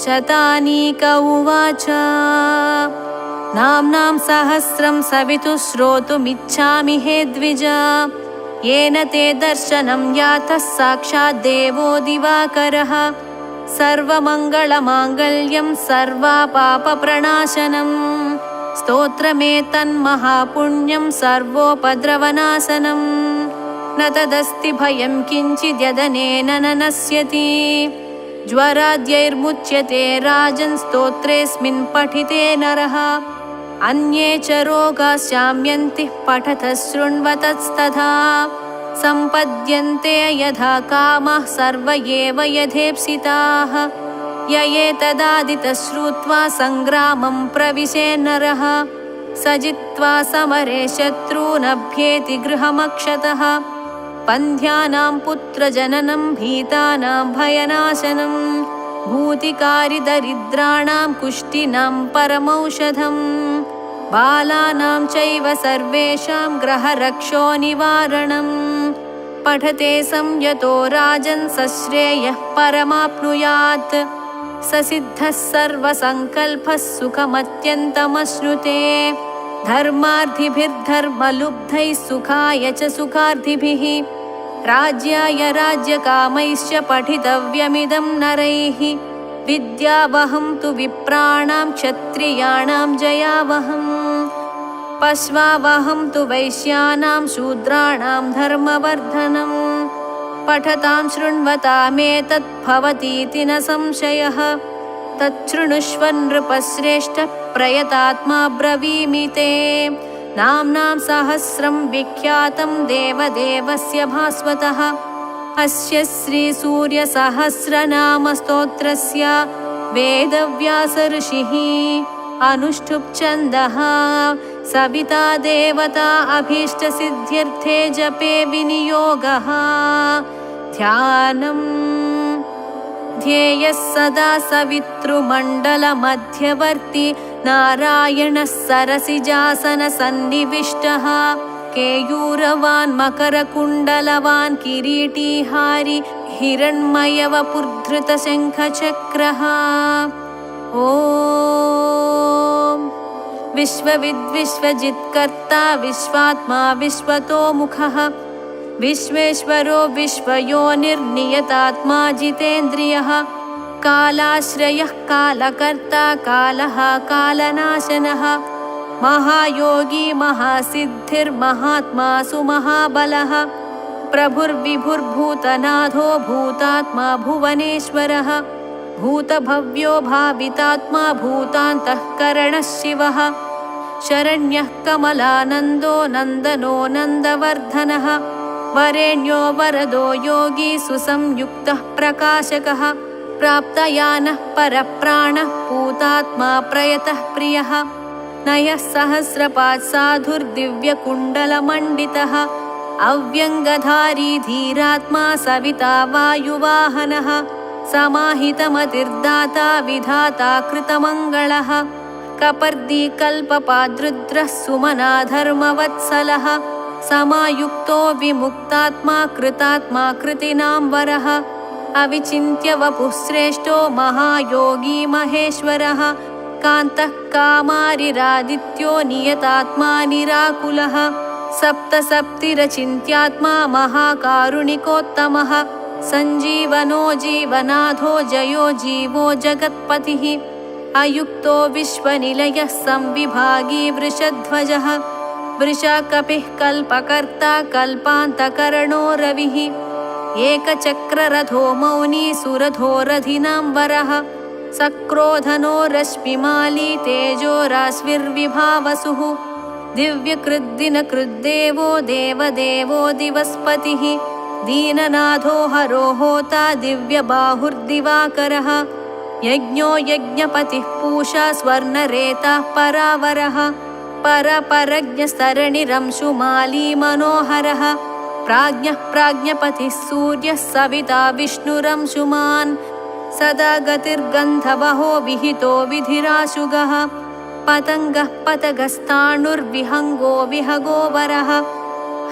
शतानीक उवाच नाम्नां सहस्रं सवितुः श्रोतुमिच्छामि हे द्विज येन ते दर्शनं यातः साक्षात् देवो दिवाकरः सर्वमङ्गलमाङ्गल्यं सर्वपापप्रणाशनं स्तोत्रमेतन्महापुण्यं सर्वोपद्रवनाशनं न तदस्ति भयं किञ्चिद्यदनेन न नश्यति ज्वराद्यैर्मुच्यते राजन् स्तोत्रेऽस्मिन् पठिते नरः अन्ये च रोगाः शाम्यन्ति पठतः शृण्वतस्तथा सम्पद्यन्ते यथा कामाः सर्व एव यथेप्सिताः य एतदादितः श्रुत्वा सङ्ग्रामं प्रविशे नरः स जित्वा समरे शत्रूनभ्येति गृहमक्षतः पन्थ्यानां पुत्रजननं भीतानां भयनाशनं भूतिकारिदरिद्राणां कुष्ठिनां परमौषधम् बालानां चैव सर्वेषां ग्रहरक्षो निवारणम् पठते संयतो राजन् स श्रेयः परमाप्नुयात् स सिद्धः सर्वसङ्कल्पः सुखमत्यन्तमश्नुते धर्मार्थिभिर्धर्मलुब्धैः सुखाय च सुखार्थिभिः राज्याय राज्यकामैश्च पठितव्यमिदं नरैः विद्यावहं तु विप्राणां क्षत्रियाणां जयावहम् पश्वावहं तु वैश्यानां शूद्राणां धर्मवर्धनम् पठतां शृण्वतामेतत् भवतीति न संशयः तच्छृणुष्व नृपश्रेष्ठ प्रयतात्मा ब्रवीमि ते नाम्नां सहस्रं विख्यातं देवदेवस्य भास्वतः अस्य श्रीसूर्यसहस्रनामस्तोत्रस्य वेदव्यासऋषिः अनुष्ठुप् छन्दः सविता देवता अभीष्टसिद्ध्यर्थे जपे विनियोगः ध्यानम् ध्येयः सदा सवितृमण्डलमध्यवर्ती नारायणः सरसिजासनसन्निविष्टः केयूरवान् मकरकुण्डलवान् किरीटीहारी हिरण्मयवपुर्धृतशङ्खचक्रः ॐ विश्वविद्विश्वजित्कर्ता विश्वात्मा विश्वतोमुखः विश्वेश्वरो विश्वयोनिर्नियतात्मा जितेन्द्रियः कालाश्रयः कालकर्ता कालः कालनाशनः महायोगी महासिद्धिर्महात्मा सुमहाबलः प्रभुर्विभुर्भूतनाथो भूतात्मा भुवनेश्वरः भूतभव्यो भावितात्मा भूतान्तःकरणः शिवः शरण्यः कमलानन्दो नन्दनो नन्दवर्धनः वरेण्यो वरदो योगी सुसंयुक्तः प्रकाशकः प्राप्तयानः परप्राणः पूतात्मा प्रयतः प्रियः नयः सहस्रपात् साधुर्दिव्यकुण्डलमण्डितः अव्यङ्गधारी धीरात्मा सविता वायुवाहनः समाहितमतिर्दाता विधाता कृतमङ्गलः कपर्दी कल्पपादृद्रः सुमना धर्मवत्सलः समायुक्तो विमुक्तात्मा कृतात्मा कृतिनां वरः अविचिन्त्य वपुः श्रेष्ठो महायोगी महेश्वरः कान्तः कामारिरादित्यो नियतात्मा निराकुलः सप्तसप्तिरचिन्त्यात्मा महाकारुणिकोत्तमः सञ्जीवनो जीवनाथो जयो जीवो जगत्पतिः अयुक्तो विश्वनिलयः संविभागी वृषध्वजः वृषकपिः कल्पकर्ता कल्पान्तकरणो रविः एकचक्ररथो मौनी सुरथोरधिनां वरः सक्रोधनो रश्मिमाली तेजो राशिर्विभावसुः दिव्यकृद्दिनकृद्देवो देवदेवो दिवस्पतिः दीननाथो हरो होता दिव्यबाहुर्दिवाकरः यज्ञो यज्ञपतिः पूषा स्वर्णरेताः परावरः परपरज्ञस्तरणिरंशुमाली मनोहरः प्राज्ञः प्राज्ञपतिः सूर्यः सविता विष्णुरंशुमान् सदा गतिर्गन्धवहो विहितो विधिराशुगः पतङ्गः पतगस्ताणुर्विहङ्गो विहगोवरः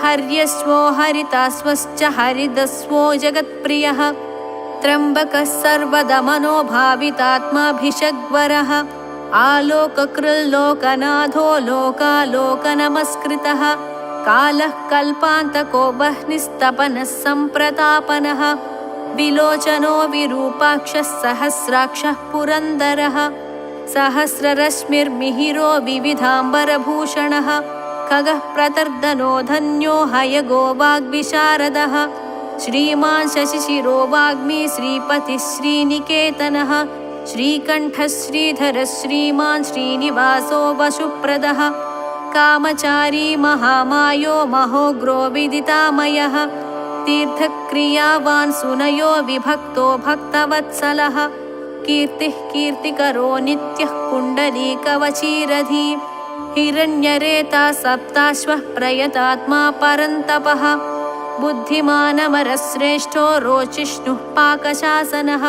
हर्यश्वो हरिताश्वश्च हरिदस्वो जगत्प्रियः त्र्यम्बकः सर्वदमनोभावितात्माभिषग्वरः आलोककृल्लोकनाथो लोकालोकनमस्कृतः कालः कल्पान्तको वह्निस्तपनः सम्प्रतापनः विलोचनो विरूपाक्षः सहस्राक्षः पुरन्दरः सहस्ररश्मिर्मिहिरो विविधाम्बरभूषणः खगः प्रतर्दनो धन्यो हयगो वाग्विशारदः श्रीमान् शशिशिरो वाग्मी श्रीपतिः श्रीनिकेतनः श्रीकण्ठः श्रीधरः श्रीमान् श्रीनिवासो वशुप्रदः कामचारी महामायो महोग्रो विदितामयः तीर्थक्रियावान् सुनयो विभक्तो भक्तवत्सलः कीर्तिः कीर्तिकरो नित्यः कुण्डलीकवचीरधी हिरण्यरेता सप्ताश्वः प्रयतात्मा परन्तपः बुद्धिमानमरश्रेष्ठो रोचिष्णुः पाकशासनः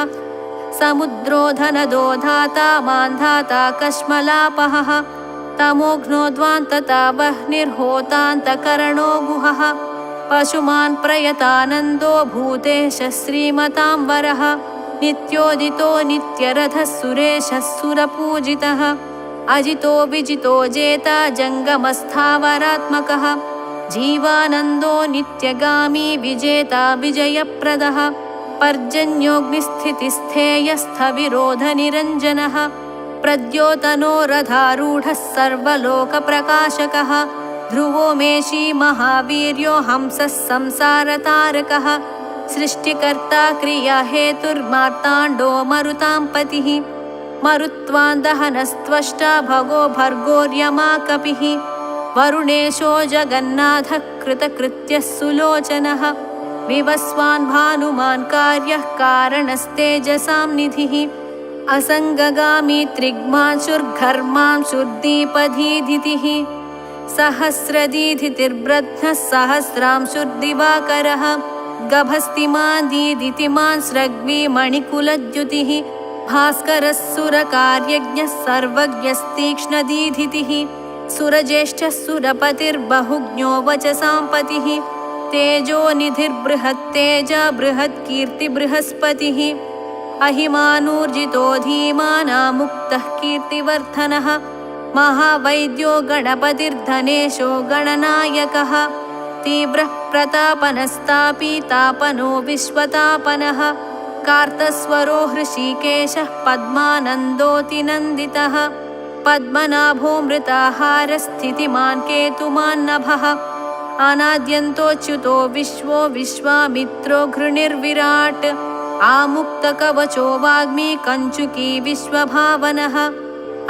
समुद्रो धनदो धाता मान्धाता कश्मलापहः तमोघ्नोद्वान्तता वह्निर्होतान्तकरणो गुहः पशुमान् प्रयतानन्दो भूतेशः श्रीमताम्बरः नित्योदितो नित्यरथः सुरेशः सुरपूजितः अजितो विजितो जेता जङ्गमस्थावरात्मकः जीवानन्दो नित्यगामी विजेता विजयप्रदः पर्जन्योऽग्निस्थितिस्थेयस्थविरोधनिरञ्जनः प्रद्योतनो रथारूढः सर्वलोकप्रकाशकः ध्रुवो मेषी महावीर्यो हंसः संसारतारकः सृष्टिकर्ता क्रियाहेतुर्मार्ताण्डो मरुतां पतिः मरुत्वान्दहनस्त्वष्टा भगो भर्गोर्यमा कपिः वरुणेशो जगन्नाथः कृतकृत्यः सुलोचनः विवस्वान् भानुमान् कार्यः कारणस्तेजसां निधिः असङ्गगामी त्रिग्मांशुर्घर्मांशुर्दीपधीधितिः सहस्रदीधितिर्ब्रध्नः सहस्रांशुर्दिवाकरः गभस्तिमान् दीदितिमान् स्रग्वी मणिकुलद्युतिः भास्करः सुरकार्यज्ञः सर्वज्ञस्तीक्ष्णदीधितिः सुरज्येष्ठः सुरपतिर्बहुज्ञो वचसां पतिः तेजोनिधिर्बृहत्तेजा बृहत्कीर्तिबृहस्पतिः अहिमानूर्जितो धीमानामुक्तः कीर्तिवर्धनः महावैद्यो गणपतिर्धनेशो गणनायकः तीव्रः प्रतापनस्तापी तापनो विश्वतापनः कार्तस्वरो हृषीकेशः पद्मानन्दोऽतिनन्दितः पद्मनाभोऽमृताहारस्थितिमान् केतुमान्नभः अनाद्यन्तोच्युतो विश्वो विश्वामित्रो घृणिर्विराट् आमुक्तकवचो वाग्मी कञ्चुकी विश्वभावनः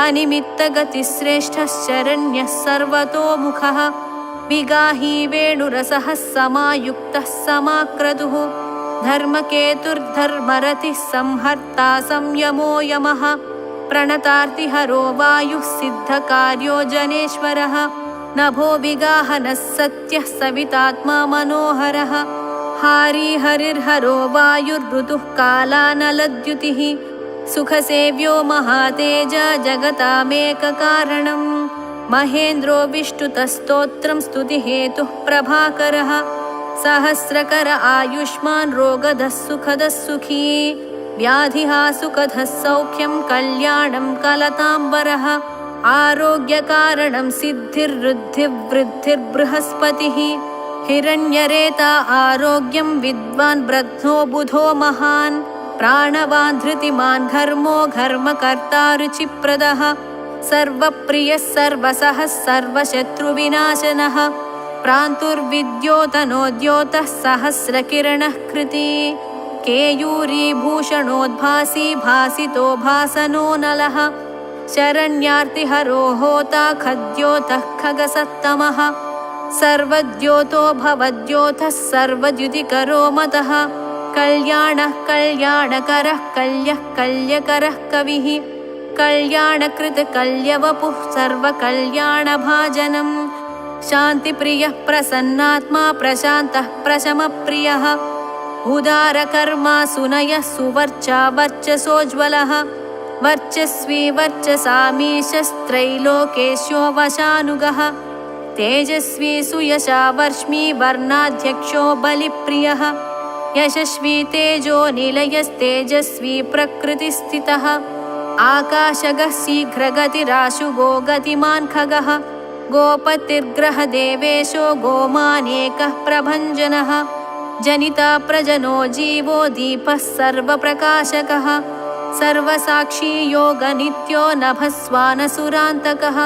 अनिमित्तगतिश्रेष्ठः शरण्यः सर्वतोमुखः विगाही वेणुरसः समायुक्तः समाक्रतुः धर्मकेतुर्धर्मरतिः संहर्ता संयमो यमः प्रणतार्तिहरो वायुः सिद्धकार्यो जनेश्वरः नभो विगाहनः सत्यः सवितात्मा मनोहरः हारी हरिर्हरो वायुर्ऋतुः कालानलद्युतिः सुखसेव्यो महातेजा जगतामेककारणम् महेन्द्रो विष्णुतस्तोत्रं स्तुतिहेतुः प्रभाकरः सहस्रकर आयुष्मान् रोगदः सुखदः सुखी व्याधिः सुखदः सौख्यं कल्याणं कलताम्बरः आरोग्यकारणं सिद्धिर्वृद्धिर्बृहस्पतिः हिरण्यरेता आरोग्यं विद्वान् ब्रध्नो बुधो महान् प्राणवान् धृतिमान् घर्मो घर्मकर्ता रुचिप्रदः सर्वप्रियः सर्वसः सर्वशत्रुविनाशनः प्रान्तुर्विद्योतनोद्योतः सहस्रकिरणः कृती केयूरीभूषणोद्भासी भासितो भासनो नलः शरण्यार्तिहरो होता खद्योतः खगसत्तमः सर्वद्योतो भवद्योतः सर्वद्युतिकरो मतः कल्याणः कल्याणकरः कल्यः कल्यकरः कविः कल्याणकृत कल्यवपुः सर्वकल्याणभाजनम् शान्तिप्रियः प्रसन्नात्मा प्रशान्तः प्रशमप्रियः उदारकर्मा सुनयः सुवर्चा वर्चसोज्ज्वलः वर्चस्वी वर्चसामीशस्त्रैलोकेश्यो वशानुगः तेजस्वी सुयशा वर्ष्मी वर्णाध्यक्षो बलिप्रियः यशस्वी तेजो निलयस्तेजस्वी प्रकृतिस्थितः आकाशगः शीघ्रगतिराशुगो गतिमान् खगः गोपतिर्ग्रहदेवेशो गोमानेकः प्रभञ्जनः जनिता प्रजनो जीवो दीपः सर्वप्रकाशकः सर्वसाक्षी योगनित्यो नभस्वानसुरान्तकः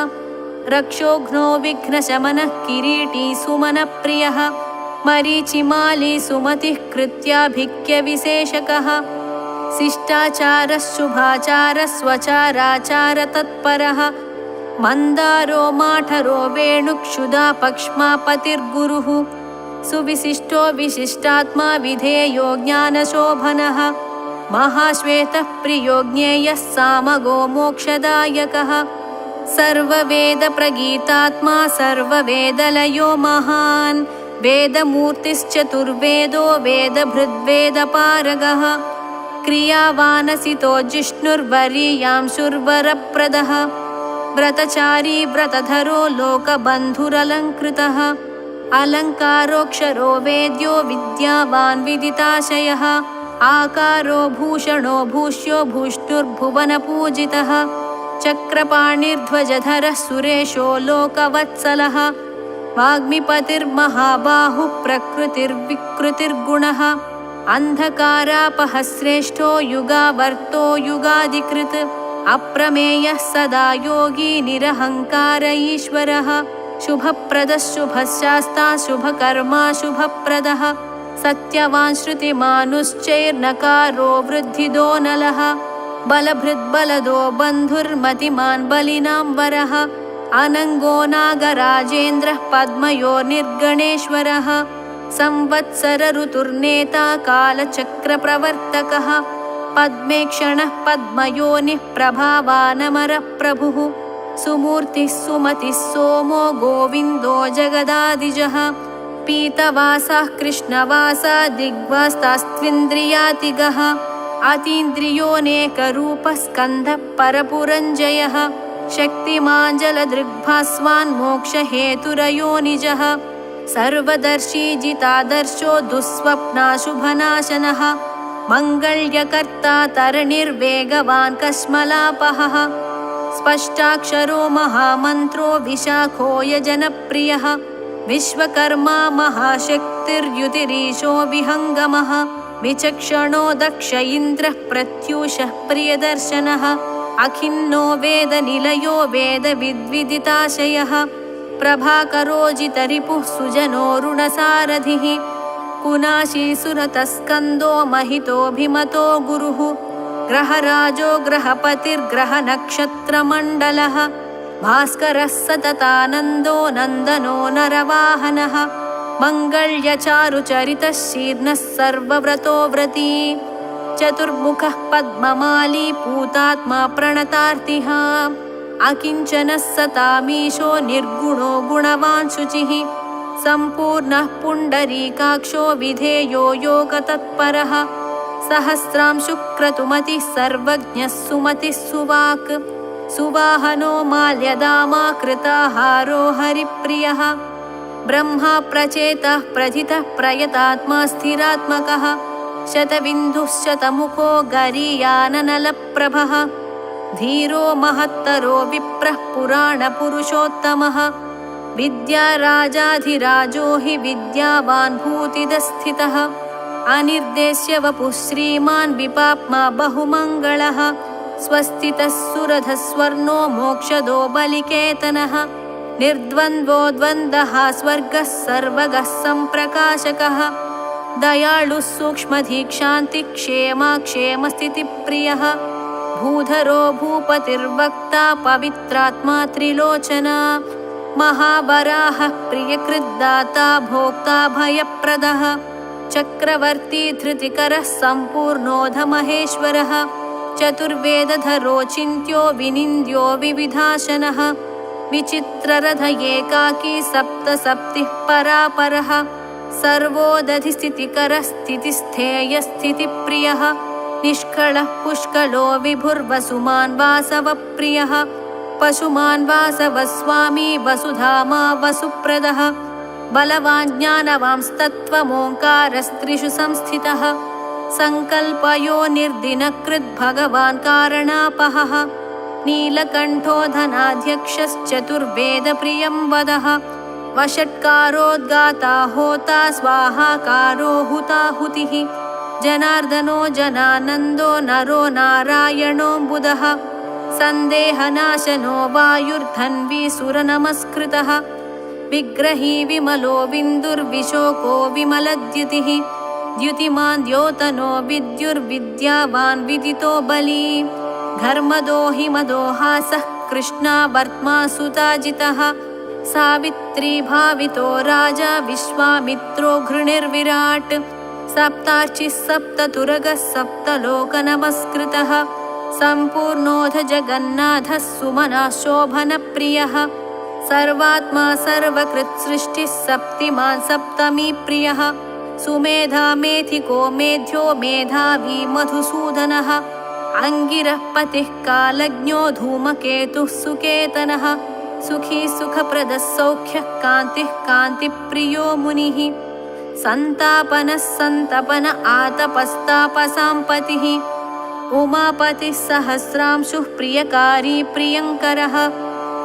रक्षोघ्नो विघ्नशमनः किरीटी सुमनप्रियः मरीचिमाली सुमतिः कृत्याभिक्यविशेषकः शिष्टाचारः शुभाचारः स्वचाराचारतत्परः मन्दारो माठरो वेणुक्षुधा पक्ष्मापतिर्गुरुः सुविशिष्टो विशिष्टात्मा विधेयो ज्ञानशोभनः महाश्वेतः प्रियो ज्ञेयः सामगो मोक्षदायकः सर्ववेदप्रगीतात्मा सर्ववेदलयो महान् वेदमूर्तिश्चतुर्वेदो वेदभृद्वेदपारगः क्रियावानसितो जिष्णुर्वरीयांशुर्वरप्रदः व्रतचारी व्रतधरो लोकबन्धुरलङ्कृतः अलङ्कारोऽक्षरो वेद्यो विद्यावान् विदिताशयः आकारो भूषणो भूष्यो भूष्णुर्भुवनपूजितः चक्रपाणिर्ध्वजधरः सुरेशो लोकवत्सलः वाग्मिपतिर्महाबाहुः प्रकृतिर्विकृतिर्गुणः अन्धकारापहश्रेष्ठो युगावर्तो युगादिकृत् अप्रमेयः सदा योगी निरहङ्कार ईश्वरः शुभप्रदः शुभशास्ता शुभकर्मा शुभप्रदः सत्यवान् श्रुतिमानुश्चैर्नकारो वृद्धिदो नलः बलभृद्बलदो बन्धुर्मतिमान् बलिनां वरः अनङ्गो नागराजेन्द्रः पद्मयो निर्गणेश्वरः संवत्सर ऋतुर्नेता कालचक्रप्रवर्तकः पद्मेक्षणः पद्मयोनिः प्रभावानमरः प्रभुः सुमूर्तिः सुमतिः सोमो गोविन्दो जगदादिजः पीतवासः कृष्णवासा दिग्वास्तास्त्विन्द्रियातिगः अतीन्द्रियोऽनेकरूपः स्कन्दः परपुरञ्जयः शक्तिमान् जलदृग्भास्वान् मोक्षहेतुरयोनिजः सर्वदर्शी जितादर्शो दुःस्वप्नाशुभनाशनः मङ्गल्यकर्ता तरणिर्वेगवान् कश्मलापहः स्पष्टाक्षरो महामन्त्रो विशाखो यजनप्रियः विश्वकर्मा महाशक्तिर्युतिरीशो विहङ्गमः विचक्षणो दक्ष इन्द्रः प्रत्यूषः प्रियदर्शनः अखिन्नो वेदनिलयो वेदविद्विदिताशयः प्रभाकरोजितरिपुः सुजनोरुणसारथिः कुनाशीसुरतस्कन्दो महितोऽभिमतो गुरुः ग्रहराजो ग्रहपतिर्ग्रहनक्षत्रमण्डलः भास्करः सततानन्दो नन्दनो नरवाहनः मङ्गल्यचारुचरितः शीर्णः सर्वव्रतो व्रती चतुर्मुखः पद्ममाली पूतात्मा प्रणतार्तिः अकिञ्चनः सतामीशो निर्गुणो गुणवान् शुचिः सम्पूर्णः पुण्डरीकाक्षो विधेयो योगतत्परः सहस्रांशुक्रतुमतिः सर्वज्ञः सुमतिः सुवाक् सुवाहनो माल्यदामा कृताहारो हरिप्रियः ब्रह्मा प्रचेतः प्रथितः प्रयतात्मा स्थिरात्मकः शतबिन्दुः शतमुखो गरीयाननलप्रभः धीरो महत्तरो विप्रः पुराणपुरुषोत्तमः विद्याराजाधिराजो हि विद्यावान् भूतिदस्थितः अनिर्देश्य वपुः श्रीमान् विपाप्मा बहुमङ्गलः स्वस्थितः सुरधस्वर्णो मोक्षदो बलिकेतनः निर्द्वन्द्वो द्वन्द्वः स्वर्गः सर्वगः सम्प्रकाशकः दयाळुः सूक्ष्मधीक्षान्तिक्षेमा क्षेमस्थितिप्रियः भूधरो भूपतिर्वक्ता पवित्रात्मा त्रिलोचना महावराहः प्रियकृद्दाता भोक्ता भयप्रदः चक्रवर्ती धृतिकरः सम्पूर्णोऽधमहेश्वरः चतुर्वेदधरो चिन्त्यो विनिन्द्यो विविधाशनः विचित्ररथ एकाकी सप्तसप्तिः परापरः सर्वोदधिस्थितिकरः स्थितिस्थेयस्थितिप्रियः निष्कळः पुष्कलो विभुर्वसुमान् वासवप्रियः पशुमान् वासवस्वामी वसुधामा वसुप्रदः बलवान् ज्ञानवांस्तत्त्वमोङ्कारस्त्रिषु संस्थितः सङ्कल्पयो निर्दिनकृद् भगवान् कारणापहः नीलकण्ठो धनाध्यक्षश्चतुर्वेदप्रियं वदः वषट्कारोद्गाता होता स्वाहाकारो हुताहुतिः जनार्दनो जनानन्दो नरो नारायणो बुधः सन्देहनाशनो वायुर्धन्वी सुरनमस्कृतः विग्रही विमलो विन्दुर्विशोको विमलद्युतिः द्युतिमान् द्योतनो विद्युर्विद्यावान् विदितो बली घर्मदो हिमदो हासः कृष्णा वर्त्मा सुताजितः सावित्री भावितो राजा विश्वामित्रो घृणिर्विराट् सप्तार्चिः सप्ततुरगः सप्तलोकनमस्कृतः सम्पूर्णोऽध जगन्नाथः सुमनः शोभनप्रियः सर्वात्मा सर्वकृत्सृष्टिः सप्तिमान् सप्तमी प्रियः सुमेधा मेधिको मेध्यो मेधावी मधुसूदनः अंगिरः पतिः कालज्ञो धूमकेतुः सुकेतनः सुखी सुखप्रदः सौख्यः कान्तिः कान्तिप्रियो मुनिः संतापनः संतपन आतपस्तापसाम्पतिः उमापतिः सहस्रांशुः प्रियकारी प्रियङ्करः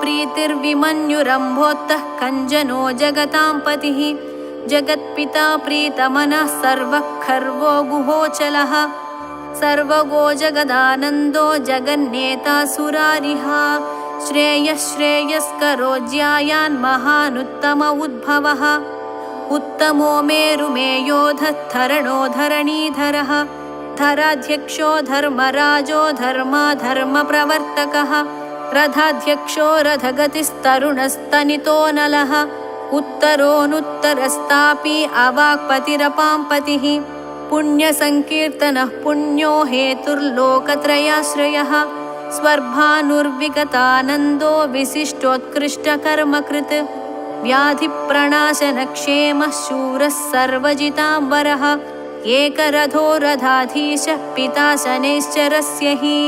प्रीतिर्विमन्युरम्भोत्तः कञ्जनो जगतां पतिः जगत्पिता प्रीतमनः सर्वखर्वो गुहोचलः सर्वगो जगदानन्दो जगन्नेता सुरारिः श्रेयः श्रेयस्करो ज्यायान् महानुत्तम उद्भवः उत्तमो मेरुमेयोधरणो धरणीधरः धराध्यक्षो धर्मराजो धर्मप्रवर्तकः रथाध्यक्षो रथगतिस्तरुणस्तनितो नलः उत्तरोऽनुत्तरस्तापि अवाक्पतिरपाम्पतिः पुण्यसङ्कीर्तनः पुण्यो हेतुर्लोकत्रयाश्रयः स्वर्भानुर्विगतानन्दो विशिष्टोत्कृष्टकर्मकृत् व्याधिप्रणाशनक्षेमः शूरः सर्वजिताम्बरः एकरथो रथाधीशः पिता शनैश्चरस्य हि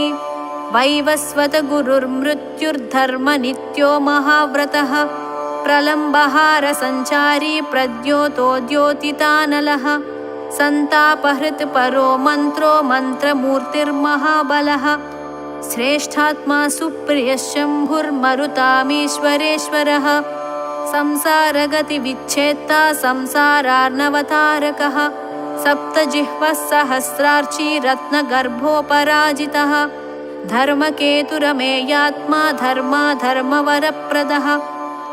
वैवस्वतगुरुर्मृत्युर्धर्मनित्यो महाव्रतः प्रलम्बहारसञ्चारी प्रद्योतो द्योतितानलः संतापहृत् परो मन्त्रो मन्त्रमूर्तिर्महाबलः श्रेष्ठात्मा सुप्रियः शम्भुर्मरुतामीश्वरेश्वरः संसारगतिविच्छेत्ता संसारार्णवतारकः सप्तजिह्वः सहस्रार्ची रत्नगर्भोपराजितः धर्मकेतुरमेयात्मा धर्मवरप्रदः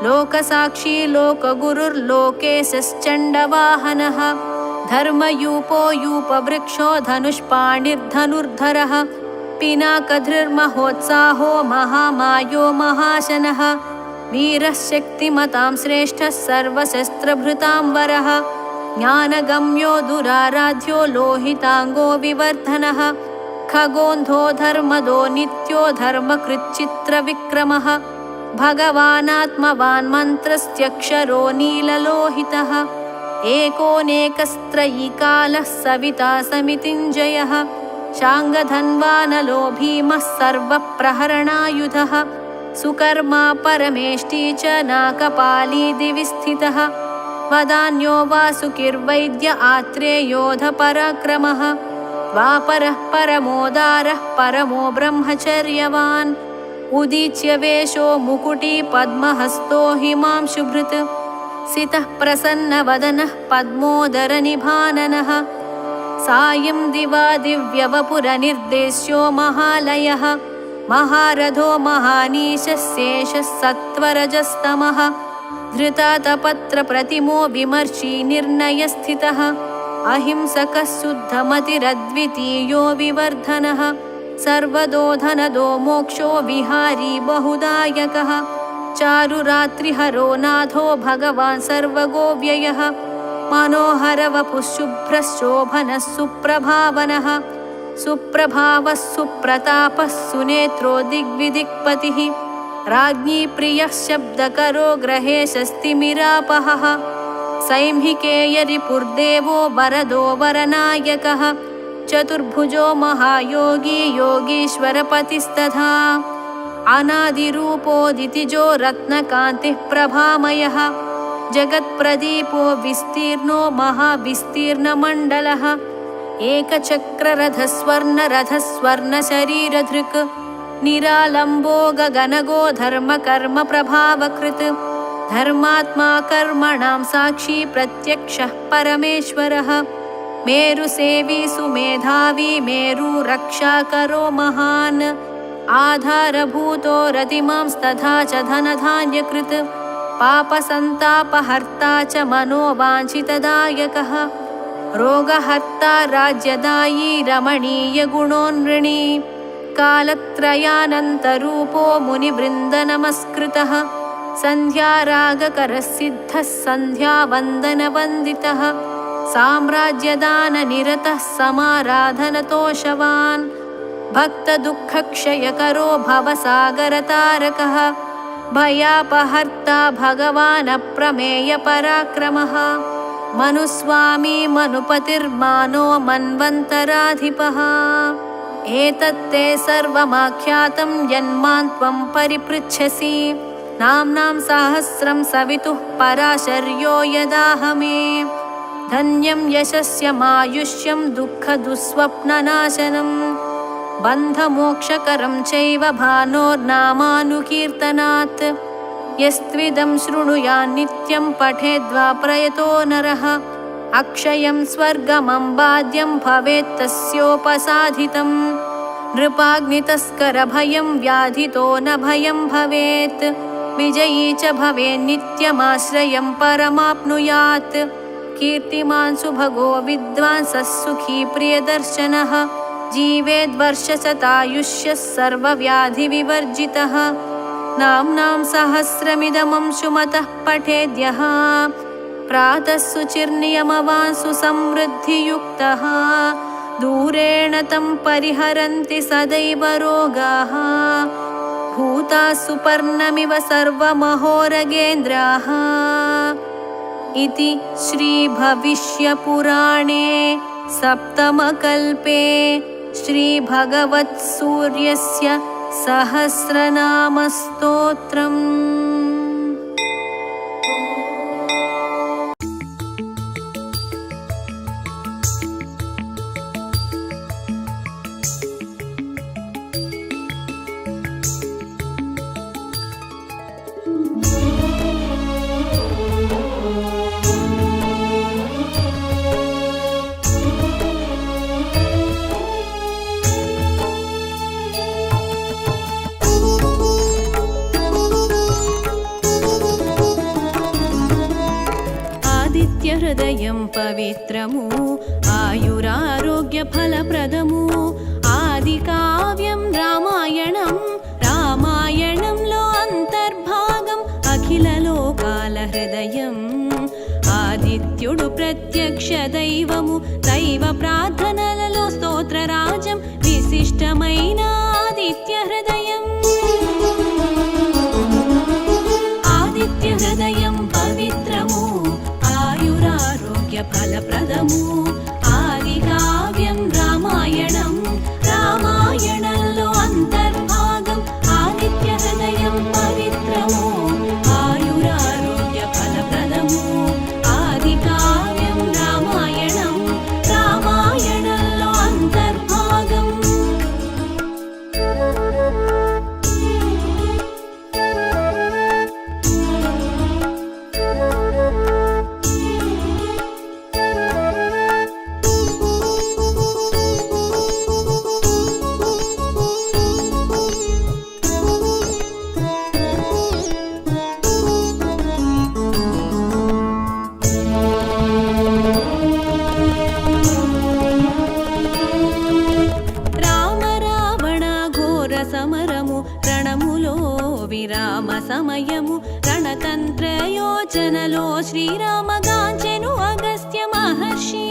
लोकसाक्षी लोकगुरुर्लोकेशश्चण्डवाहनः धर्मयूपो यूपवृक्षो धनुष्पाणिर्धनुर्धरः पिनाकधृर्महोत्साहो महामायो महाशनः वीरः शक्तिमतां श्रेष्ठः सर्वशस्त्रभृताम्बरः ज्ञानगम्यो दुराराध्यो लोहिताङ्गो विवर्धनः खगोन्धो धर्मदो नित्यो धर्मकृच्चित्रविक्रमः भगवानात्मवान् मन्त्रस्त्यक्षरो नीललोहितः एकोनेकस्त्रयीकालः सविता समितिञ्जयः शाङ्गधन्वानलो भीमः सर्वप्रहरणायुधः सुकर्मा परमेष्टि च नाकपाली दिवि स्थितः वदान्यो वासुकिर्वैद्य आत्रेयोऽध पराक्रमः द्वापरः परमोदारः परमो ब्रह्मचर्यवान् उदीच्य वेशो मुकुटी पद्महस्तो हिमांशुभृत् सितः प्रसन्नवदनः पद्मोदरनिभाननः सायं दिवा दिव्यवपुरनिर्देश्यो महालयः महारथो महानीशस्येषः सत्त्वरजस्तमः धृतातपत्रप्रतिमो विमर्शी निर्णयस्थितः अहिंसकः शुद्धमतिरद्वितीयो विवर्धनः सर्वदो धनदो मोक्षो विहारी बहुदायकः चारुरात्रिहरो नाथो भगवान् सर्वगोव्ययः मनोहरवपुः शुभ्रः शोभनः सुप्रभावनः सुप्रभावः सुप्रतापः सुनेत्रो दिग्विदिक्पतिः राज्ञी प्रियः शब्दकरो ग्रहेशस्तिमिरापहः सैंहिकेयरिपुर्देवो वरदो वरनायकः चतुर्भुजो महायोगी योगीश्वरपतिस्तथा अनादिरूपोदितिजो रत्नकान्तिः प्रभामयः जगत्प्रदीपो विस्तीर्णो महाविस्तीर्णमण्डलः एकचक्ररथस्वर्णशरीरधृक् निरालम्बो गगनगो धर्मकर्मप्रभावकृत् धर्मात्मा कर्मणां साक्षी प्रत्यक्षः परमेश्वरः मेरुसेवी सुमेधावी मेरुरक्षाकरो महान् आधारभूतो रतिमांस्तथा च धनधान्यकृत् पापसन्तापहर्ता च मनोवाञ्छितदायकः रोगहर्ता राज्यदायी रमणीयगुणोन्नृणी कालत्रयानन्तरूपो मुनिवृन्दनमस्कृतः सन्ध्यारागकरसिद्धः सन्ध्यावन्दनवन्दितः साम्राज्यदाननिरतः समाराधनतोषवान् भक्तदुःखक्षयकरो भवसागरतारकः भयापहर्ता भगवानप्रमेयपराक्रमः मनुस्वामी मनुपतिर्मानो मन्वन्तराधिपः एतत्ते सर्वमाख्यातं यन्मां त्वं परिपृच्छसि नाम्नां सहस्रं सवितुः पराशर्यो यदाहमे धन्यं यशस्यमायुष्यं दुःखदुःस्वप्ननाशनं बन्धमोक्षकरं चैव भानोर्नामानुकीर्तनात् यस्त्विदं शृणुयान्नित्यं पठेद्वा प्रयतो नरः अक्षयं स्वर्गमम्बाद्यं भवेत् तस्योपसाधितं नृपाग्नितस्करभयं व्याधितो न भयं भवेत् विजयी च भवेन्नित्यमाश्रयं परमाप्नुयात् कीर्तिमान् सुभगो विद्वान् सुखी प्रियदर्शनः जीवेद्वर्षशतायुष्यः सर्वव्याधिविवर्जितः नाम्नां सहस्रमिदमं सुमतः पठेद्यः प्रातः शुचिर्नियमवान् सुसमृद्धियुक्तः दूरेण तं परिहरन्ति सदैव रोगाः भूताः सुपर्णमिव सर्वमहोरगेन्द्राः इति श्रीभविष्यपुराणे सप्तमकल्पे श्रीभगवत्सूर्यस्य सहस्रनामस्तोत्रम्। హృదయం పవిత్రము ఆయురారోగ్యఫలప్రదము ఆది కావ్యం రామాయణం రామాయణంలో అంతర్భాగం అఖిల లోకాల హృదయం ఆదిత్యుడు ప్రత్యక్ష దైవము దైవ ప్రార్థనలలో స్తోత్రరాజం విశిష్టమైన ఆదిత్య హృదయం ఆదిత్య హృదయం పవిత్రము ఫలప్రదము ఆది కావ్యం రామాయణం రామాయణంలో అంతర్భాగం ఆదిత్య హృదయం పవిత్రము ఆయురారోగ్య ఫలప్రదము ఆది కావ్యం రామాయణం రామాయణంలో అంతర్భాగం సమరము రణములో విరామ సమయము రణతంత్ర యోచనలో శ్రీరామగాంచెను అగస్త్య మహర్షి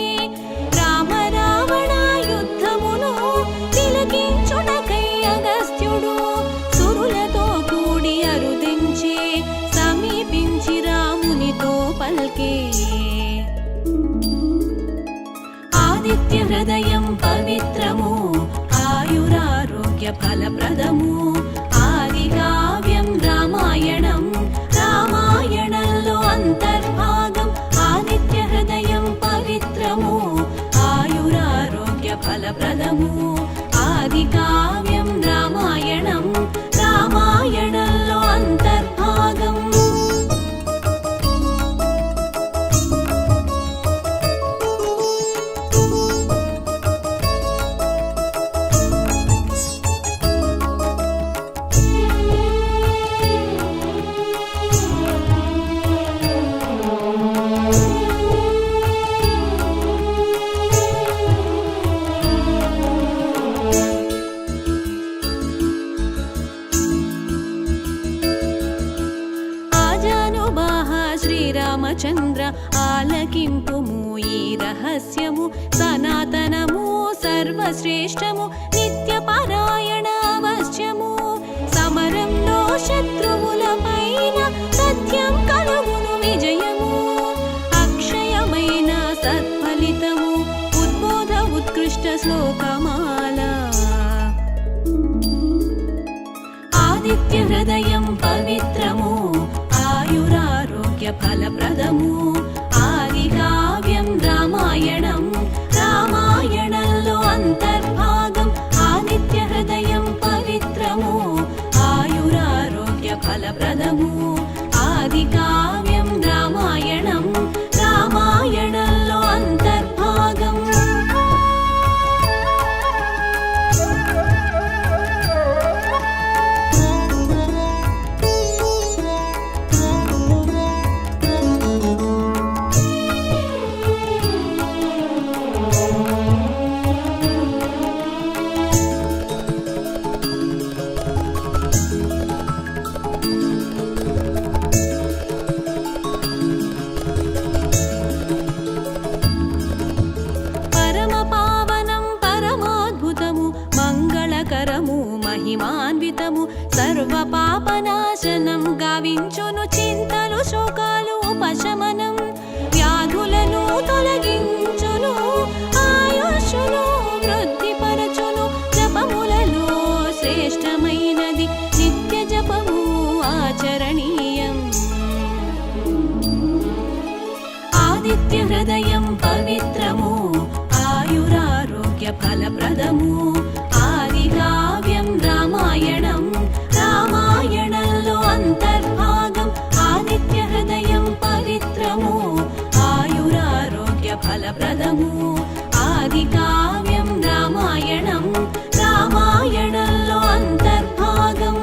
రామ రావణ యుద్ధమును తిలకించుటకై అగస్త్యుడు సురులతో కూడి అరుదించి సమీపించి రామునితో పల్కే ఆదిత్య హృదయం పవిత్రము ఆయురారోగ్య ఫలప్రదము ఆది కావ్యం రామాయణం రామాయణంలో అంతర్ ఫలప్రదము ఆది కావ్యం రామాయణం రామాయణంలో అంతర్భాగం శ్రీరామచంద్ర ఆలకింపుము ఈ రహస్యము సనాతనము సర్వశ్రేష్టము నిత్య పారాయణ అవశ్యము సమరంలో శత్రువుల పైన సత్యం కలుగును విజయము అక్షయమైన సత్ఫలితము ఉద్బోధ ఉత్కృష్ట శ్లోకమాల ఆదిత్య హృదయం పవిత్రము ఆయురారోగ్య ఫలప్రదము ఆది కావ్యం రామాయణం రామాయణంలో అంతర్భాగం ఆదిత్య హృదయం పవిత్రము ఆయురారోగ్య ఫలప్రదము ఆది కావ్యం రామాయణం రామాయణంలో అంతర్భాగం మహిమాన్వితము సర్వ పాపనాశనం గావించును చింతలు శోకాలు ఉపశమనం వ్యాధులను తొలగించును ఆయుష్ను వృద్ధిపరచును జపములలో శ్రేష్టమైనది నిత్య జపము ఆచరణీయం ఆదిత్య హృదయం పవిత్రము ఆయురారోగ్య ఫలప్రదము ఆది కావ్యం రామాయణం రామాయణంలో అంతర్భాగం ఆదిత్య హృదయం పవిత్రము ఆయురారోగ్య ఫలప్రదము ఆది కావ్యం రామాయణం రామాయణంలో అంతర్భాగం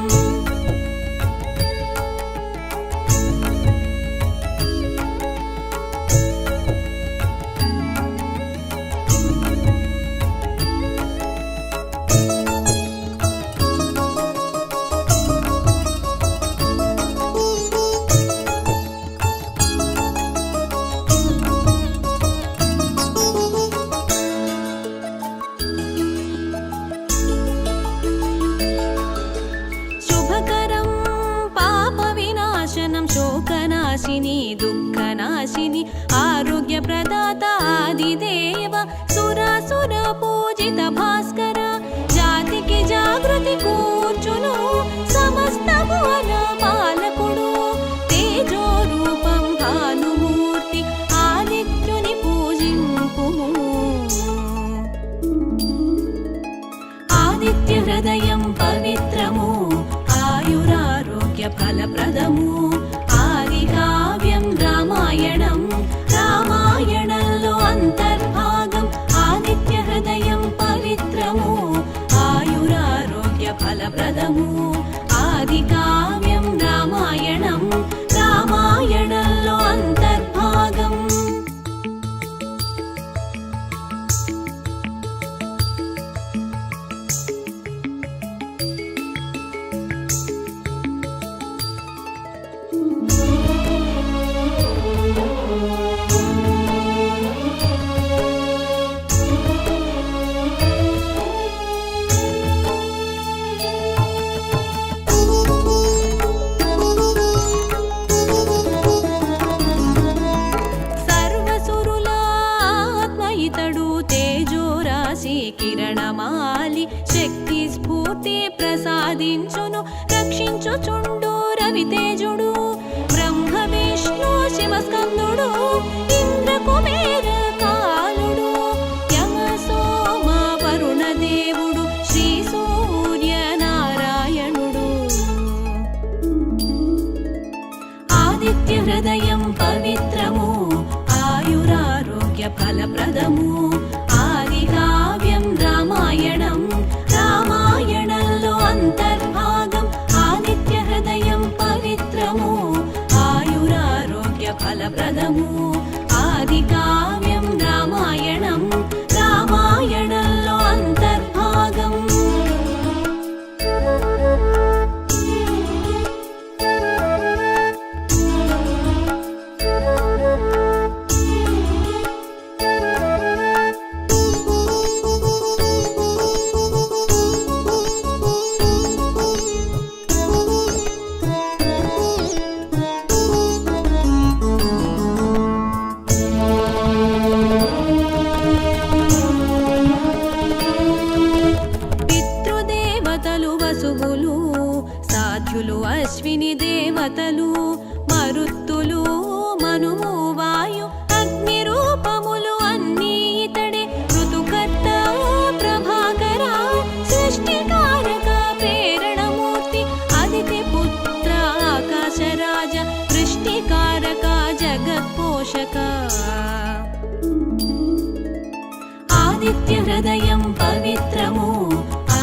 శోకనాశిని దుఃఖనాశిని ఆరోగ్య ప్రదాత ఆదిదేవ సురాసుర పూజిత భాస్కర జాతికి జాగృతి కూర్చును సమస్త భువన పాలకుడు తేజో రూపం భానుమూర్తి ఆదిత్యుని పూజింపుము ఆదిత్య హృదయం పవిత్రము ఆయురారోగ్య ఫలప్రదము ఆది కావ్యం రామాయణం రామాయణంలో అంతర్భాగం ఆదిత్య హృదయం పవిత్రము ఆయురారోగ్య ఫలప్రదము ఆది కావ్యం రామాయణం రామాయణంలో అంతర్భాగం కిరణమాలి శక్తి స్ఫూర్తి ప్రసాదించును రక్షించుచుండు రవితేజుడు బ్రహ్మ విష్ణు శివస్కందుడు ఇంద్ర కుబేర కాలుడు యమ సోమ అశ్విని దేవతలు మరుత్తులు మనువు వాయు అగ్ని రూపములు అన్నీ ఇతడే ఋతుకర్త ప్రభాకర సృష్టికారక ప్రేరణమూర్తి అదితి పుత్ర ఆకాశరాజ వృష్టికారక జగత్పోషక ఆదిత్య హృదయం పవిత్రము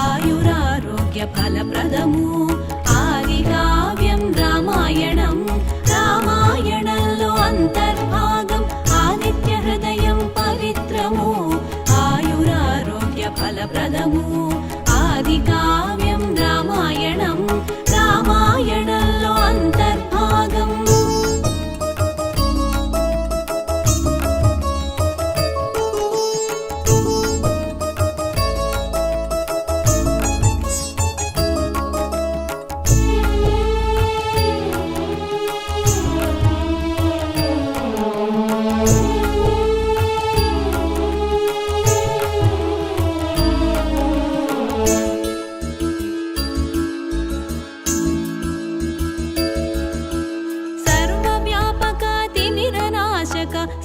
ఆయురారోగ్య ఫలప్రదము ఆది కావ్యం రామాయణం రామాయణంలో అంతర్భాగం ఆదిత్య హృదయం పవిత్రము ఆయురారోగ్య ఫలప్రదము ఆది కావ్యం రామాయణం రామాయణంలో అంతర్భాగం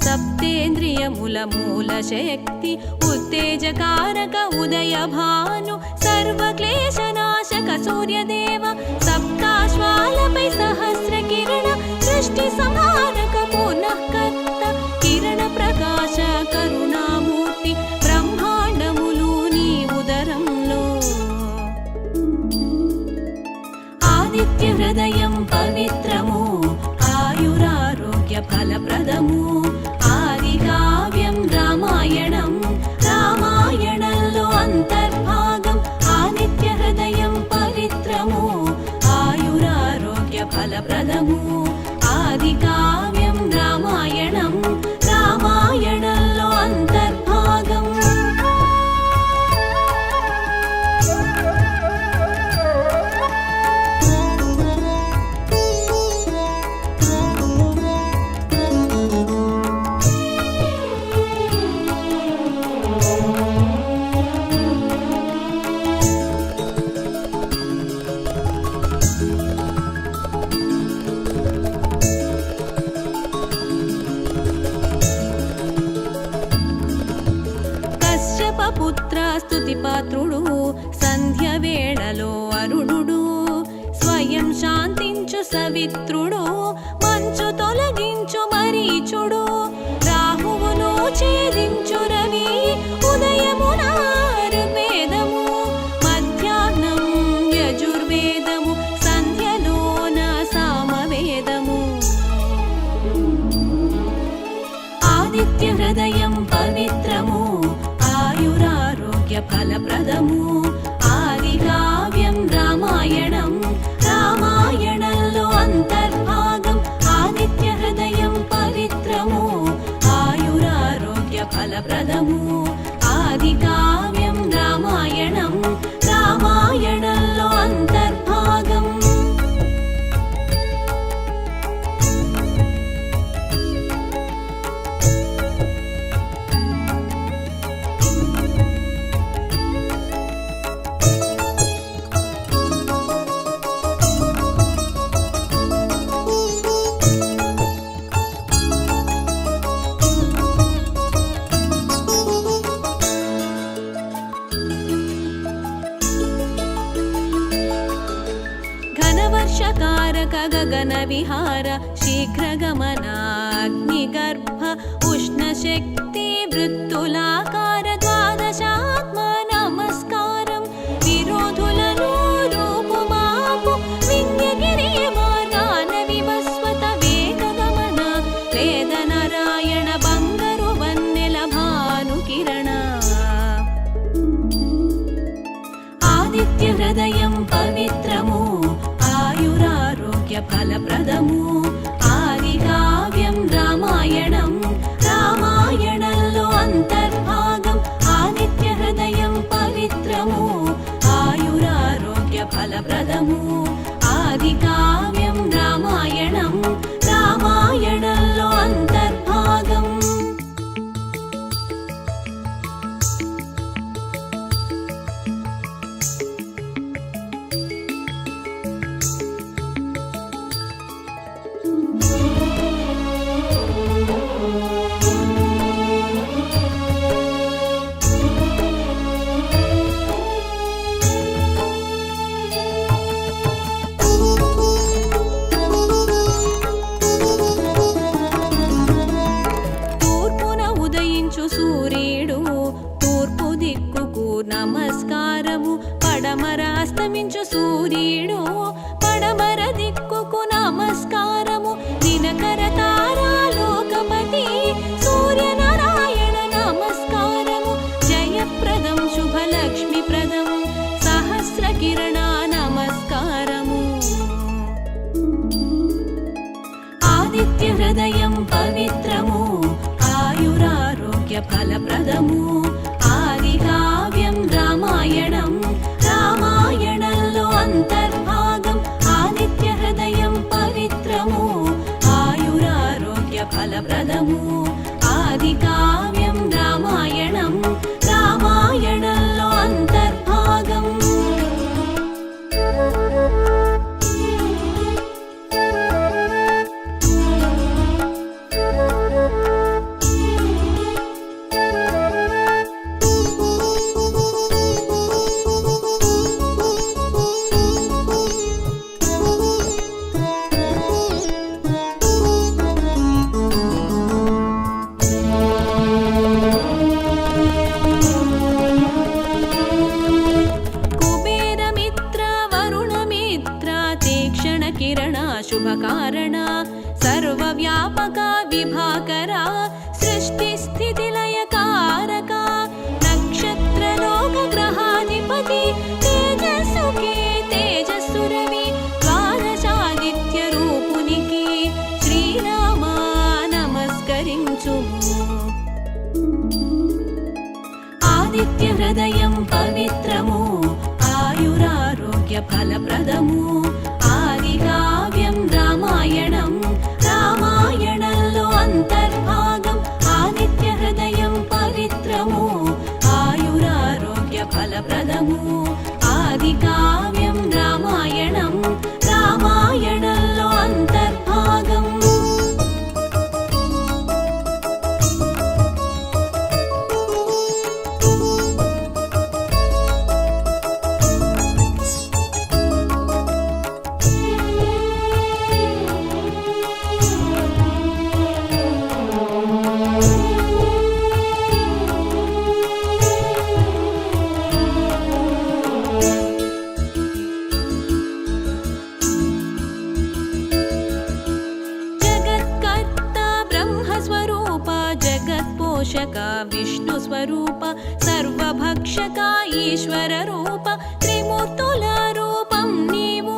సప్తేంద్రియముల మూల శక్తి ఉత్తేజకారక ఉదయ భాను సర్వక్లేశనాశక సూర్యదేవ సప్తాశ్వాలపై సహస్ర కిరణ సృష్టి సంహారక పునఃకర్త కిరణ ప్రకాశ కరుణామూర్తి బ్రహ్మాండములు నీ ఉదరంలో ఆదిత్య హృదయం పవిత్రము ఆయురారోగ్య ఫలప్రదము ఆది కావ్యం రామాయణం రామాయణంలో అంతర్భాగం ఆదిత్య హృదయం పవిత్రము ఆయురారోగ్య ఫలప్రదము ఆది కావ్యం రామాయణం రామాయణంలో అంతర్భాగం పుత్ర స్తుతి పాత్రుడు సంధ్య వేళలో అరుణుడు స్వయం శాంతించు సవిత్రుడు మంచు తొలగించు మరీచుడు రాహువును ఛేదించు రవి ఉదయమున ఋగ్వేదము మధ్యాహ్నం యజుర్వేదము సంధ్యలోన సామవేదము ఆదిత్య హృదయం పవిత్రము ఆయురారోగ్య ఫలప్రదము ఆది కావ్యం రామాయణం రామాయణంలో అంతర్భాగం ఆదిత్య హృదయం పవిత్రము ఆయురారోగ్య ఫలప్రదము ఆది కావ్యం రామాయణం రామాయణంలో అంతర్భాగం ఘనవర్షకారక గగన విహార శీఘ్రగమన అగ్నిగర్భ ఉష్ణశక్తి వృత్తులాకార ద్వాదశాత్మ నమస్కారం విరోధులను రూపుమాపు వింధ్యగిరి మార్గాన వివస్వత వేగగమన వేదనారాయణ బంగరు వన్నెల భాను కిరణ ఆదిత్య హృదయం పవిత్రము ఆయురారోగ్య ఫలప్రదము ఆది కావ్యం రామాయణం రామాయణంలో అంతర్భాగం ఆదిత్య హృదయం పవిత్రము ఆయురారోగ్య ఫలప్రదము ఆది కావ్యం రామాయణం రామాయణంలో అంతర్భాగం అస్తమించు సూర్యుడు పడమర దిక్కుకు నమస్కారము దినకర తారాలోకపతి సూర్యనారాయణ నమస్కారము జయప్రదం శుభలక్ష్మిప్రదం సహస్ర కిరణ నమస్కారము ఆదిత్య హృదయం పవిత్రము ఆయురారోగ్య ఫలప్రదము ఆది కావ్యం రామాయణం రామాయణంలో అంతర్భాగం ఆదిత్య హృదయం పవిత్రము ఆయురారోగ్య ఫలప్రదము ఆది కావ్యం రామాయణం రామాయణంలో అంతర్భాగం శుభకారణ సర్వవ్యాపక విభాకర సృష్టి స్థితి లయకారక నక్షత్రలోక గ్రహాధిపతి తేజస్సుకే తేజస్సురవి ద్వాదశాదిత్య రూపునికి శ్రీరామ నమస్కరించుము ఆదిత్య హృదయం పవిత్రము ఆయురారోగ్య ఫలప్రదము ఆది కావ్యం రామాయణం రామాయణంలో అంతర్భాగం ఆదిత్య హృదయం పవిత్రము ఆయురారోగ్య ఫలప్రదము ఆది కావ్యం రామాయణం రామాయణంలో అంతర్భాగం విష్ణు స్వరూప సర్వభక్షక ఈశ్వర రూప త్రిమూర్తుల రూపం నీవు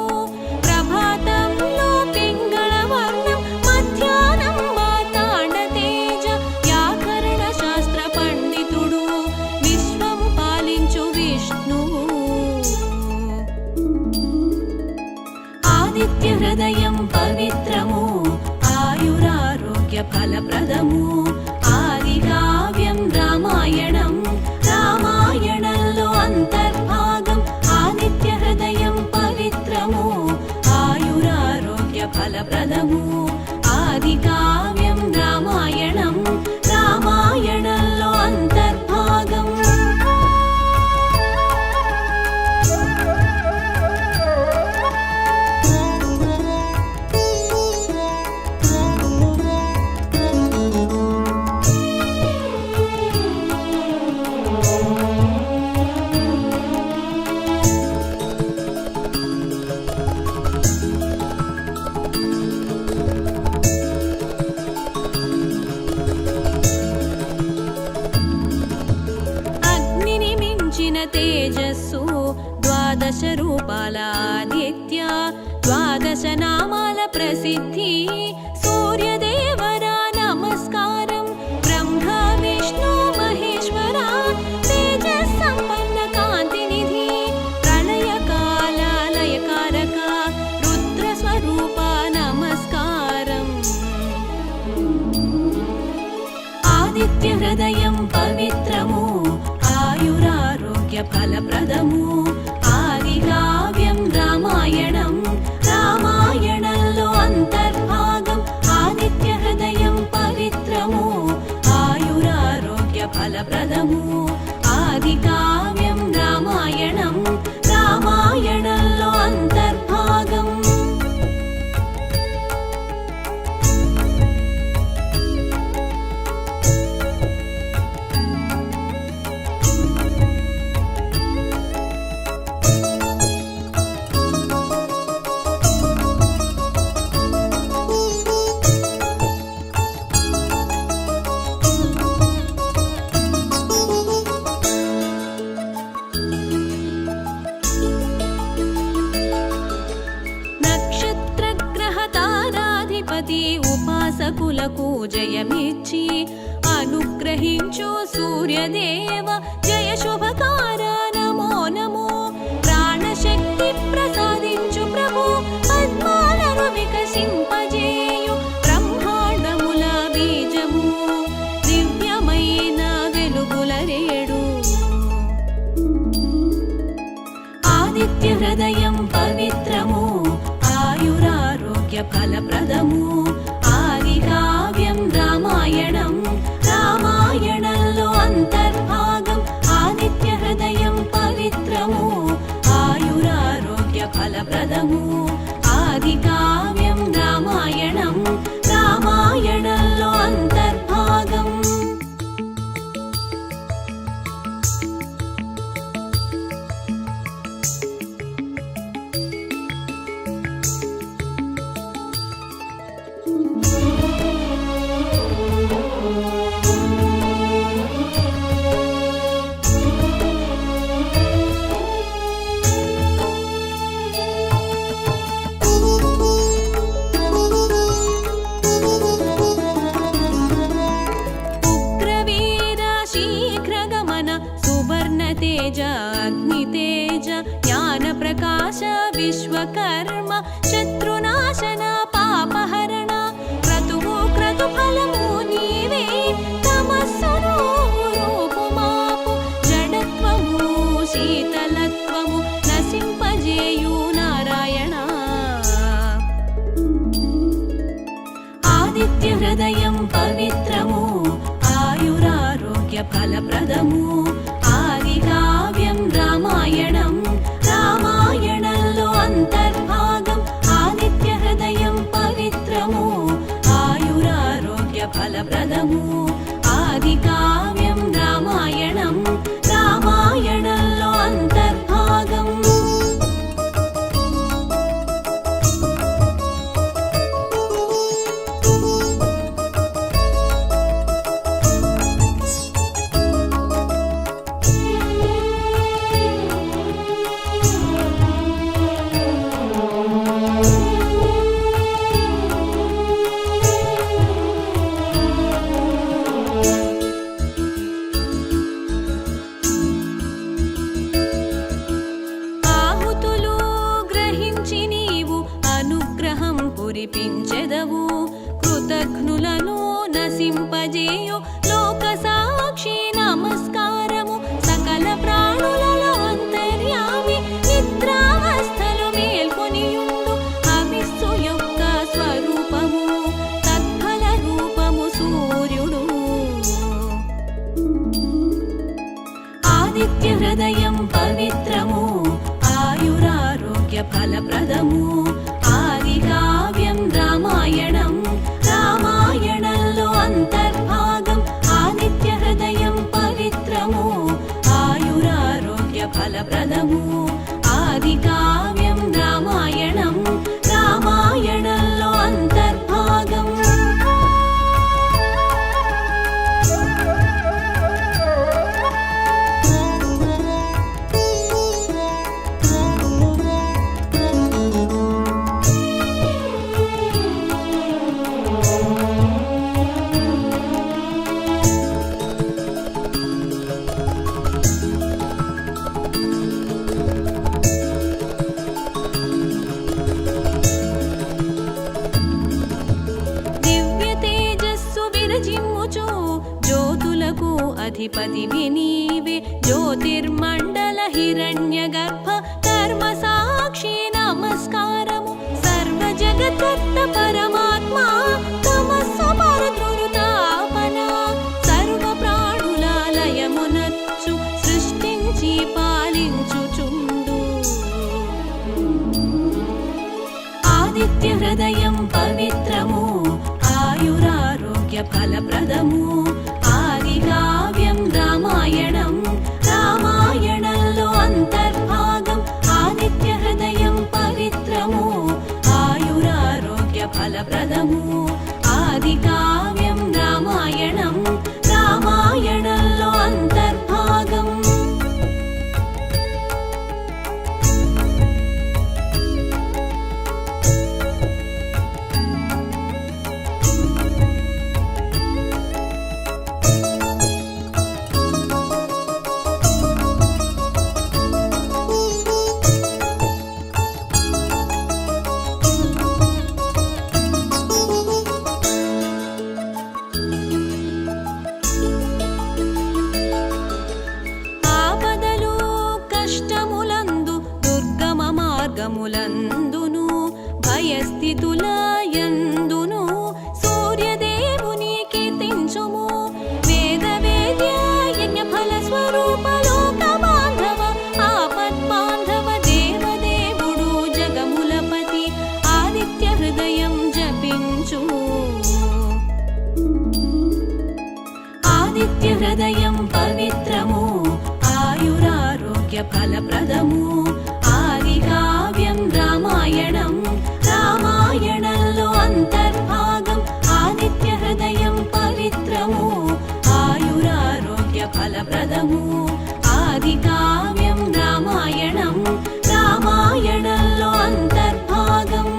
ప్రభాతంలో పింగళ వర్ణం మధ్యాహ్నం మార్తాండ తేజ వ్యాకరణ శాస్త్ర పండితుడు విశ్వం పాలించు విష్ణువు ఆదిత్య హృదయం పవిత్రము ఆయురారోగ్య ఫలప్రదము ఆది కావ్యం రామాయణం రామాయణంలో అంతర్భాగం ఆదిత్య హృదయం పవిత్రము ఆయురారోగ్య ఫలప్రదము ఆది కావ్యం రామాయణం రామాయణంలో అంతర్భాగం తేజస్సు ద్వాదశ రూపాల ఆదిత్య ద్వాదశ నామాల ప్రసిద్ధి సూర్యదేవర నమస్కారం బ్రహ్మ విష్ణు మహేశ్వర తేజస్ సంపన్న కాంతి నిధి ప్రళయ కాల లయకారక రుద్ర స్వరూప నమస్కారం ఆదిత్య హృదయం పవిత్రము ఆయురారోగ్య ఫలప్రదము ఆది కావ్యం రామాయణం రామాయణంలో అంతర్భాగం ఆదిత్య హృదయం పవిత్రము ఆయురారోగ్య ఫలప్రదము ఆది కావ్యం రామాయణం రామాయణంలో అంతర్భాగం శత్రువులకు జయమిచ్చి అనుగ్రహించు సూర్యదేవ జయ శుభకార నమో నమో. ప్రాణశక్తి ప్రసాదించు ప్రభు పద్మాలను వికసింపజేయు బ్రహ్మాండముల బీజము దివ్యమైన వెలుగుల రేడు. ఆదిత్య హృదయం పవిత్రము ఆయురారోగ్య ఫలప్రదము. ఆది కావ్యం రామాయణం రామాయణంలో అంతర్భాగం. ఆదిత్య హృదయం పవిత్రము ఆయురారోగ్య ఫలప్రదము. ఆది కావ్యం రామాయణం రామాయణంలో అంతర్భాగం. तेज अग्नितेज ज्ञानप्रकाश विश्वकर्म शत्रुनाशन पापहरण क्रतुवु क्रतुफलमु नीवे तमस्सुनु रूपुमापु जडत्वमु शीतलत्वमु नसिंपजेयु नारायण. आदित्य हृदयं पवित्रमु आयुरारोग्य फलप्रदमु. ఆది కావ్యం రామాయణం రామాయణంలో అంతర్భాగం. ఆదిత్య హృదయం పవిత్రము ఆయురారోగ్య ఫలప్రదము. ఆది కావ్యం రామాయణం రామాయణంలో అంతర్భాగం. కురిపించెదవు కృతజ్ఞులను నసింపజేయు లోక సాక్షి నమస్కారము. సకల ప్రాణులలో అంతర్యామి నిద్రావస్థలు మేల్కొనియుండు అవిస్సు యొక్క స్వరూపము తత్ఫల రూపము సూర్యుడు. ఆదిత్య హృదయం పవిత్రము ఆయురారోగ్య ఫలప్రదము. ఆది కావ్యం రామాయణం రామాయణంలో అంతర్భాగం. ఆదిత్య హృదయం పవిత్రము ఆయురారోగ్య ఫలప్రదము. ఆది కావ్యం రామాయణం రామాయణంలో అంతర్భాగం. అధిపతివి నీవే జ్యోతిర్మండల హిరణ్య గర్భ కర్మ సాక్షి నమస్కారము. సర్వ జగత్కర్త పరమాత్మ తమస్సు పరద్రుతాపన సర్వ ప్రాణుల లయమునచ్చు సృష్టించి పాలించుచుండు. ఆదిత్య హృదయం పవిత్రము ఆయురారోగ్య ఫలప్రదము. ఆది కావ్యం రామాయణం రామాయణంలో అంతర్భాగం. ఆదిత్య హృదయం పవిత్రము ఆయురారోగ్య ఫలప్రదము. ఆది కావ్యం రామాయణం రామాయణంలో అంతర్భాగం. మార్గములందును భయస్థితులయందును సూర్యదేవుని కీర్తించుము వేద వేద్య యజ్ఞ ఫల స్వరూప లోక బాంధవ ఆపద్ బాంధవ దేవదేవుడు జగములపతి ఆదిత్య హృదయం జపించుము ఆదిత్య హృదయం పవిత్రము ఆయురారోగ్య ఫలప్రదము ఆది కావ్యం రామాయణం రామాయణంలో అంతర్భాగం ఆదిత్య హృదయం పవిత్రము ఆయురారోగ్య ఫలప్రదము ఆది కావ్యం రామాయణం రామాయణంలో అంతర్భాగం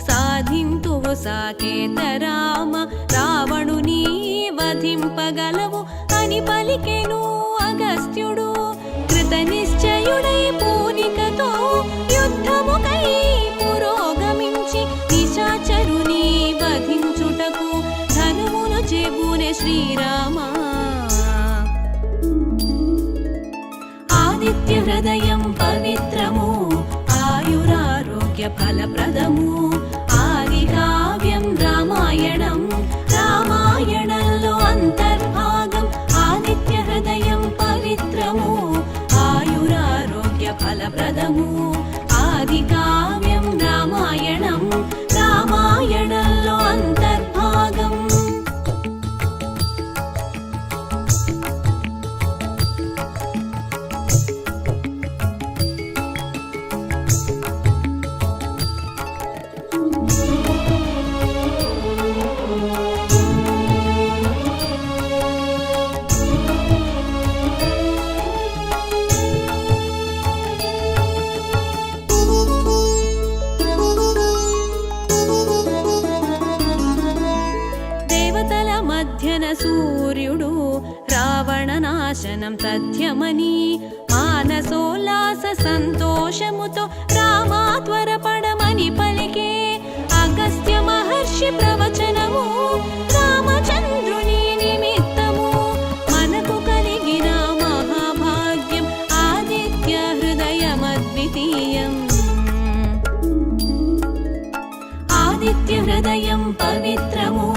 సాధింతువు సాకేత రామ రావణుని వధింపగలవు అని పలికెను అగస్త్యుడు కృత నిశ్చయుడై పూనికతో యుద్ధముకై పురోగమించి నిశాచరుని వధించుటకు ధనుమును చేబూనె శ్రీరామ ఆదిత్య హృదయం పవిత్రము ఆయురారోగ్య ఫలప్రదము ఆది కావ్యం రామాయణం రామాయణంలో అంతర్భాగం ఆదిత్య హృదయం పవిత్రము ఆయురారోగ్య ఫలప్రదము ఆది కావ్యం రామాయణం రామాయణంలో అంతర్భాగం దేవతల మధ్యన సూర్యుడు రావణ నాశనం తథ్యమని మానసోల్లాస సంతోషముతో రామా త్వరపడమని పలికే అగస్త్య మహర్షి ప్రవచనము రామచంద్రుని నిమిత్తము మనకు కలిగిన మహాభాగ్యం ఆదిత్య హృదయమద్వితీయం ఆదిత్య హృదయం పవిత్రము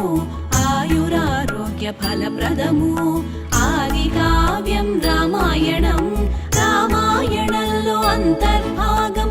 ఆయురారోగ్య ఫలప్రదము ఆది కావ్యం రామాయణం రామాయణంలో అంతర్భాగం